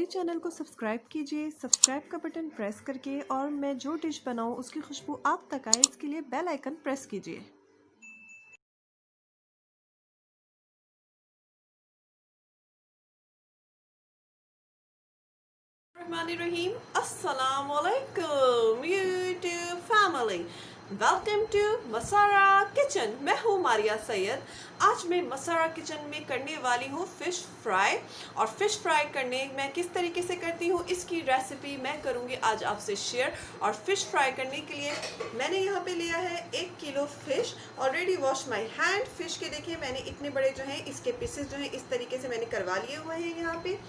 मेरे चैनल को सब्सक्राइब कीजिए, सब्सक्राइब का बटन प्रेस करके, और मैं जो डिश बनाऊं उसकी खुशबू आप तक आए इसके लिए बेल आइकन प्रेस कीजिए। Rahim. Assalamualaikum YouTube family. Welcome to मसारा किचन। मैं हूँ मारिया सैयद। आज मैं मसारा किचन में करने वाली हूँ फ़िश फ्राई, और फ़िश फ्राई करने मैं किस तरीके से करती हूँ इसकी रेसिपी मैं करूँगी आज आपसे शेयर। और फ़िश फ्राई करने के लिए मैंने यहाँ पे लिया है 1 kilo fish. Already wash my hand. Fish के देखिए मैंने इतने बड़े जो हैं इसके पीसेस जो हैं इस तरीके से मैंने करवा लिए हुए हैं। यहाँ पे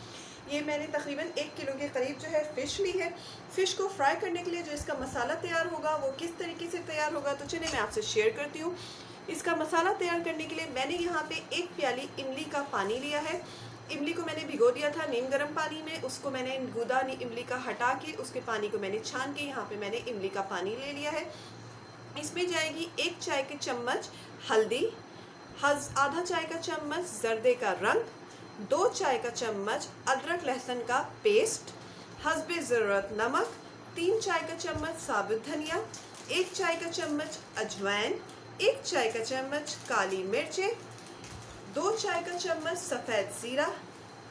ये मैंने तकरीबन 1 किलो के करीब जो है फ़िश ली है। फ़िश को फ्राई करने के लिए जो इसका मसाला तैयार होगा वो किस तरीके से तैयार होगा तो चलिए मैं आपसे शेयर करती हूँ। इसका मसाला तैयार करने के लिए मैंने यहाँ पे 1 प्याली इमली का पानी लिया है। इमली को मैंने भिगो दिया था नीम गर्म पानी में, उसको मैंने गूदा इमली का हटा के उसके पानी को मैंने छान के यहाँ पे मैंने इमली का पानी ले लिया है। इसमें जाएगी 1 चाय के चम्मच हल्दी, आधा चाय का चम्मच जर्दे का रंग, 2 चाय का चम्मच अदरक लहसुन का पेस्ट, हस्बे ज़रूरत नमक, 3 चाय का चम्मच साबुत धनिया, 1 चाय का चम्मच अजवाइन, 1 चाय का चम्मच काली मिर्चें, 2 चाय का चम्मच सफ़ेद ज़ीरा,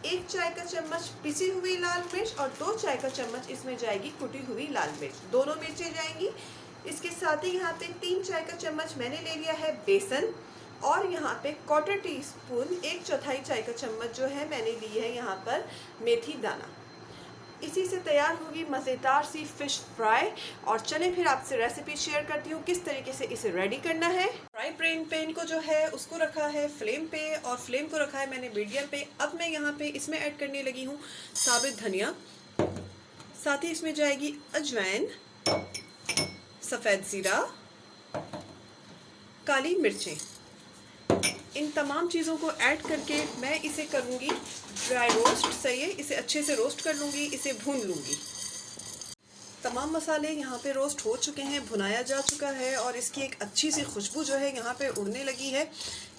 1 चाय का चम्मच पिसी हुई लाल मिर्च, और 2 चाय का चम्मच इसमें जाएगी कुटी हुई लाल मिर्च, दोनों मिर्चें जाएंगी। इसके साथ ही यहाँ पे 3 चाय का चम्मच मैंने ले लिया है बेसन, और यहाँ पे 1/4 टीस्पून 1/4 चाय का चम्मच जो है मैंने ली है यहाँ पर मेथी दाना। इसी से तैयार होगी मज़ेदार सी फ़िश फ्राई। और चलें फिर आपसे रेसिपी शेयर करती हूँ किस तरीके से इसे रेडी करना है। फ्राई पैन को जो है उसको रखा है फ्लेम पे, और फ्लेम को रखा है मैंने मीडियम पे। अब मैं यहाँ पे इसमें ऐड करने लगी हूँ साबुत धनिया, साथ ही इसमें जाएगी अजवाइन, सफ़ेद ज़ीरा, काली मिर्चें। इन तमाम चीज़ों को ऐड करके मैं इसे करूँगी ड्राई रोस्ट। सही है, इसे अच्छे से रोस्ट कर लूँगी, इसे भून लूँगी। तमाम मसाले यहाँ पे रोस्ट हो चुके हैं, भुनाया जा चुका है, और इसकी एक अच्छी सी खुशबू जो है यहाँ पे उड़ने लगी है।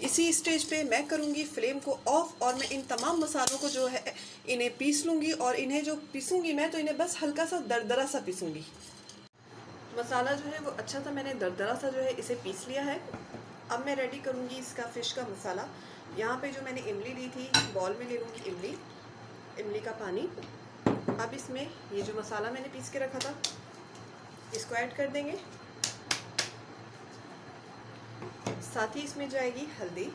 इसी स्टेज पे मैं करूँगी फ्लेम को ऑफ, और मैं इन तमाम मसालों को जो है इन्हें पीस लूँगी। और इन्हें जो पीसूँगी मैं तो इन्हें बस हल्का सा दरदरा सा पीसूँगी। मसाला जो है वो अच्छा सा मैंने दरदरा सा जो है इसे पीस लिया है। अब मैं रेडी करूँगी इसका फ़िश का मसाला। यहाँ पे जो मैंने इमली ली थी बॉल में ले लूँगी इमली का पानी। अब इसमें ये जो मसाला मैंने पीस के रखा था इसको ऐड कर देंगे। साथ ही इसमें जाएगी हल्दी।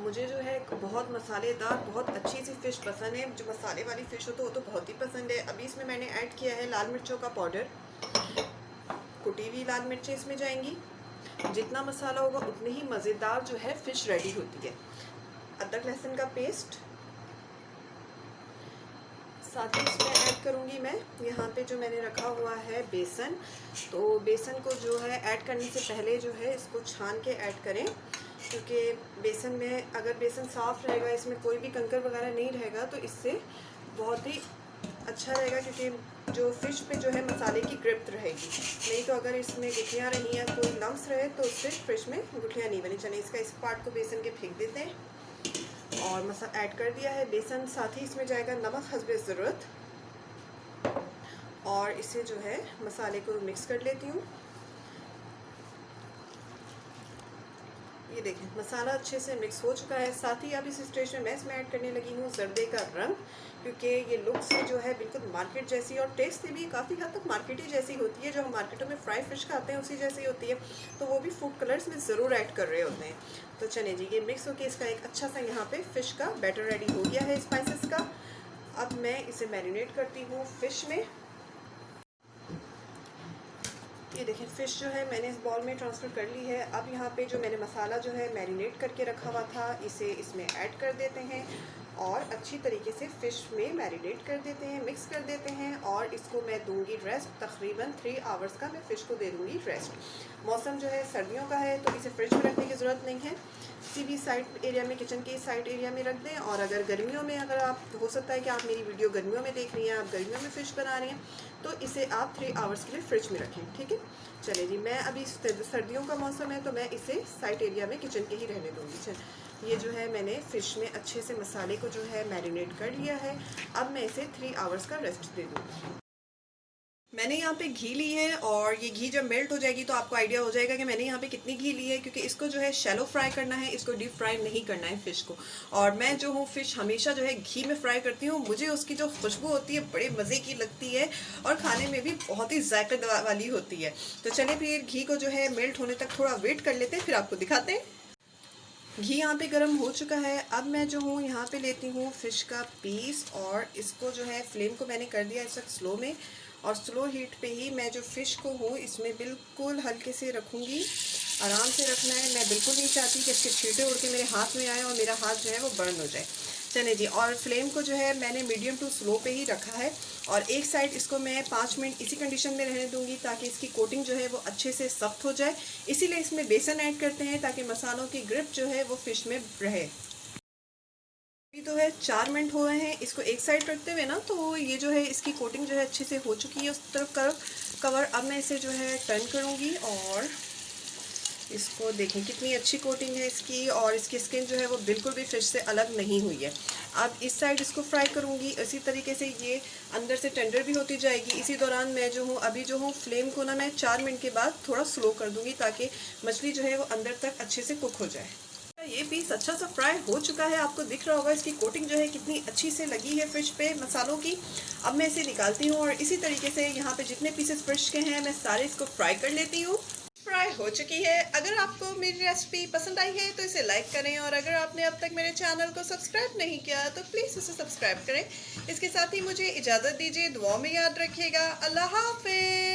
मुझे जो है बहुत मसालेदार बहुत अच्छी सी फ़िश पसंद है, जो मसाले वाली फ़िश हो तो वो तो बहुत ही पसंद है। अभी इसमें मैंने ऐड किया है लाल मिर्चों का पाउडर, कुटी हुई लाल मिर्चें इसमें जाएंगी। जितना मसाला होगा उतनी ही मज़ेदार जो है फ़िश रेडी होती है। अदरक लहसुन का पेस्ट, साथ ही इसमें ऐड करूँगी मैं यहाँ पे जो मैंने रखा हुआ है बेसन। तो बेसन को जो है ऐड करने से पहले जो है इसको छान के ऐड करें, क्योंकि बेसन में अगर बेसन साफ़ रहेगा, इसमें कोई भी कंकर वगैरह नहीं रहेगा तो इससे बहुत ही अच्छा रहेगा, क्योंकि जो फ़िश पे जो है मसाले की ग्रिप रहेगी। नहीं तो अगर इसमें गुठलियाँ रही या कोई लम्स रहे तो उससे फ़िश में गुठलियाँ नहीं बनी। चलिए इसका इस पार्ट को बेसन के फेंक देते हैं, और मसाला ऐड कर दिया है बेसन। साथ ही इसमें जाएगा नमक हस्बे ज़रूरत, और इसे जो है मसाले को मिक्स कर लेती हूँ। ये देखें मसाला अच्छे से मिक्स हो चुका है। साथ ही अब इस स्टेज में मैं इसमें ऐड करने लगी हूँ जर्दे का रंग, क्योंकि ये लुक से जो है बिल्कुल मार्केट जैसी और टेस्ट से भी काफ़ी हद तक मार्केटी जैसी होती है। जो हम मार्केटों में फ्राई फ़िश खाते हैं उसी जैसी होती है, तो वो भी फूड कलर्स में ज़रूर ऐड कर रहे होते हैं। तो चलिए जी, ये मिक्स होकर इसका एक अच्छा सा यहाँ पर फ़िश का बैटर रेडी हो गया है स्पाइसेस का। अब मैं इसे मैरिनेट करती हूँ फ़िश में। ये देखिए फ़िश जो है मैंने इस बॉल में ट्रांसफ़र कर ली है। अब यहाँ पे जो मैंने मसाला जो है मैरिनेट करके रखा हुआ था इसे इसमें ऐड कर देते हैं, और अच्छी तरीके से फ़िश में मैरिनेट कर देते हैं, मिक्स कर देते हैं। और इसको मैं दूंगी रेस्ट, तकरीबन 3 आवर्स का मैं फ़िश को दे दूंगी रेस्ट। मौसम जो है सर्दियों का है तो इसे फ्रिज में रखने की ज़रूरत नहीं है, किसी भी साइड एरिया में, किचन के साइड एरिया में रख दें। और अगर गर्मियों में, अगर आप, हो सकता है कि आप मेरी वीडियो गर्मियों में देख रही हैं, आप गर्मियों में फ़िश बना रही हैं, तो इसे आप 3 आवर्स के लिए फ्रिज में रखें। ठीक है, चलिए जी, मैं अभी सर्दियों का मौसम है तो मैं इसे साइड एरिया में किचन के ही रहने दूँगी। ये जो है मैंने फ़िश में अच्छे से मसाले को जो है मैरिनेट कर लिया है। अब मैं इसे 3 आवर्स का रेस्ट दे दूँगी। मैंने यहाँ पे घी ली है और ये घी जब मेल्ट हो जाएगी तो आपको आइडिया हो जाएगा कि मैंने यहाँ पे कितनी घी ली है, क्योंकि इसको जो है शैलो फ्राई करना है, इसको डीप फ्राई नहीं करना है फ़िश को। और मैं जो हूँ फ़िश हमेशा जो है घी में फ्राई करती हूँ, मुझे उसकी जो खुशबू होती है बड़े मज़े की लगती है और खाने में भी बहुत ही जायका वाली होती है। तो चलिए फिर घी को जो है मेल्ट होने तक थोड़ा वेट कर लेते हैं, फिर आपको दिखाते हैं। घी यहाँ पे गर्म हो चुका है। अब मैं जो हूँ यहाँ पे लेती हूँ फ़िश का पीस और इसको जो है फ्लेम को मैंने कर दिया इस वक्त स्लो में, और स्लो हीट पे ही मैं जो फ़िश को हूँ इसमें बिल्कुल हल्के से रखूँगी। आराम से रखना है, मैं बिल्कुल नहीं चाहती कि इसके छींटे उड़ के मेरे हाथ में आए और मेरा हाथ जो है वो बर्न हो जाए। चले जी, और फ्लेम को जो है मैंने मीडियम टू स्लो पे ही रखा है और एक साइड इसको मैं 5 मिनट इसी कंडीशन में रहने दूंगी ताकि इसकी कोटिंग जो है वो अच्छे से सख्त हो जाए। इसीलिए इसमें बेसन ऐड करते हैं ताकि मसालों की ग्रिप जो है वो फ़िश में रहे। अभी तो है 4 मिनट हुए हैं इसको एक साइड रखते हुए ना, तो ये जो है इसकी कोटिंग जो है अच्छे से हो चुकी है उस तरफ कवर। अब मैं इसे जो है टर्न करूँगी और इसको देखें कितनी अच्छी कोटिंग है इसकी, और इसकी स्किन जो है वो बिल्कुल भी फ़िश से अलग नहीं हुई है। अब इस साइड इसको फ्राई करूँगी, इसी तरीके से ये अंदर से टेंडर भी होती जाएगी। इसी दौरान मैं जो हूँ अभी जो हूँ फ्लेम को ना मैं 4 मिनट के बाद थोड़ा स्लो कर दूँगी ताकि मछली जो है वो अंदर तक अच्छे से कुक हो जाए। ये पीस अच्छा सा फ्राई हो चुका है, आपको दिख रहा होगा इसकी कोटिंग जो है कितनी अच्छी से लगी है फ़िश पे मसालों की। अब मैं इसे निकालती हूँ और इसी तरीके से यहाँ पे जितने पीसेस फ़िश के हैं मैं सारे इसको फ्राई कर लेती हूँ। फ्राई हो चुकी है। अगर आपको मेरी रेसिपी पसंद आई है तो इसे लाइक करें, और अगर आपने अब तक मेरे चैनल को सब्सक्राइब नहीं किया तो प्लीज़ इसे सब्सक्राइब करें। इसके साथ ही मुझे इजाज़त दीजिए, दुआओं में याद रखिएगा। अल्लाह हाफ़िज़।